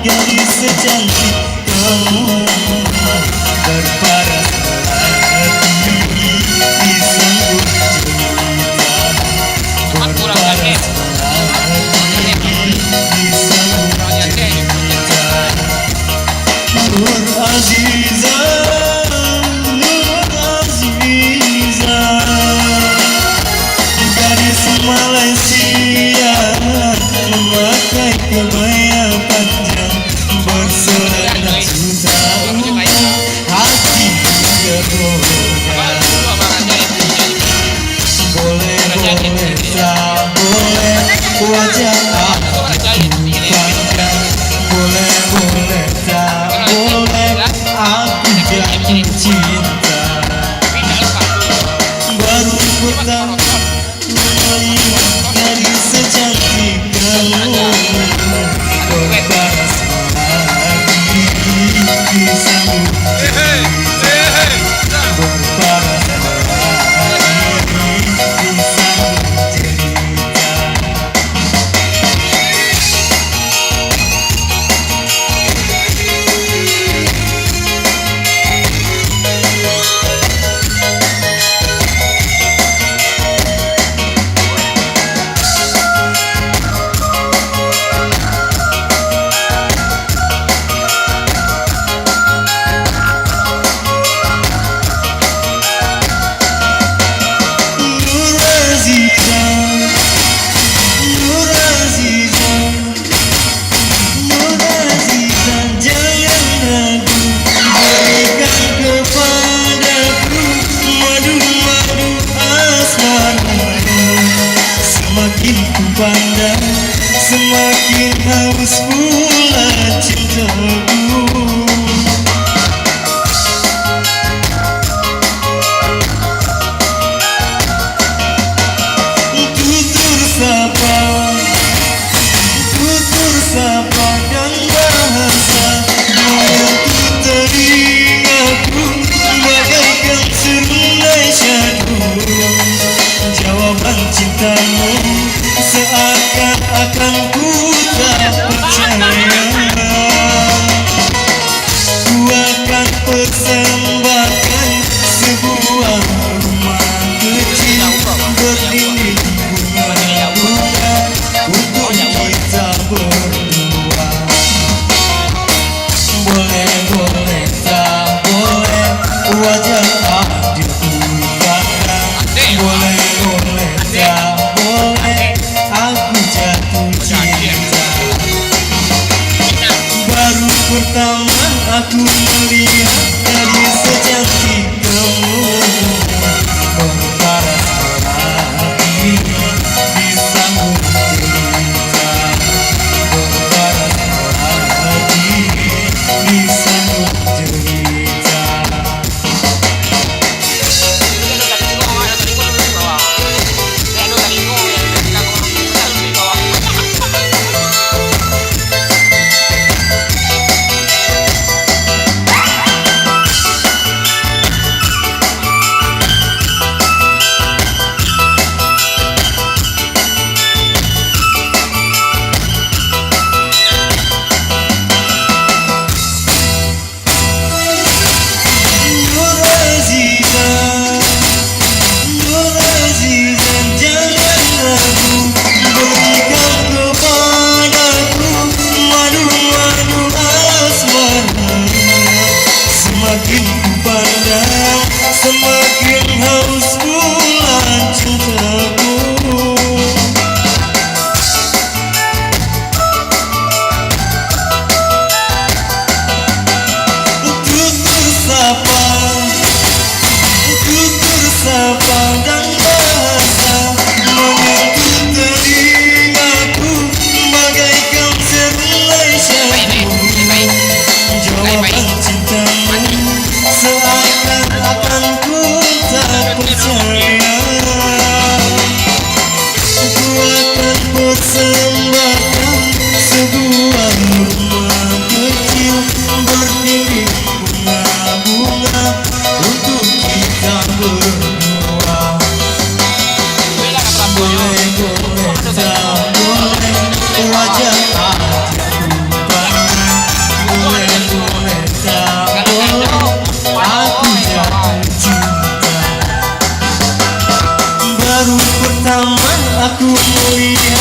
Gadis secantik kamu berparas hati di sanggup cerita berparas hati di sanggup cerita Nur Aziza Nur Aziza gadis Malaysia memakai kebaya panjang berseragam susah hati tergoda boleh tak boleh wajah aku pandang boleh tak boleh aku jatuh cinta baru pertama melihat gadis secantik kamu berparas hati di sanggup cerita berparas hati di sanggup cerita Semakin ku pandang, semakin haus pula cintaku. Tutur sapa dan bahasa menyentuh telingaku bagaikan serunai syahdu. Jawaban cintamu seakan-akan ku tak percaya. Ku akan persembahkan sebuah rumah kecil berdinding bunga-bunga untuk kita berdua. Boleh tak boleh wajah adikku pandang. Boleh tak boleh aku jatuh cinta. Baru pertama aku melihat gadis secantik kamu berparas hati di sanggup cerita berparas hati di sanggup cerita. Baru pertama aku melihat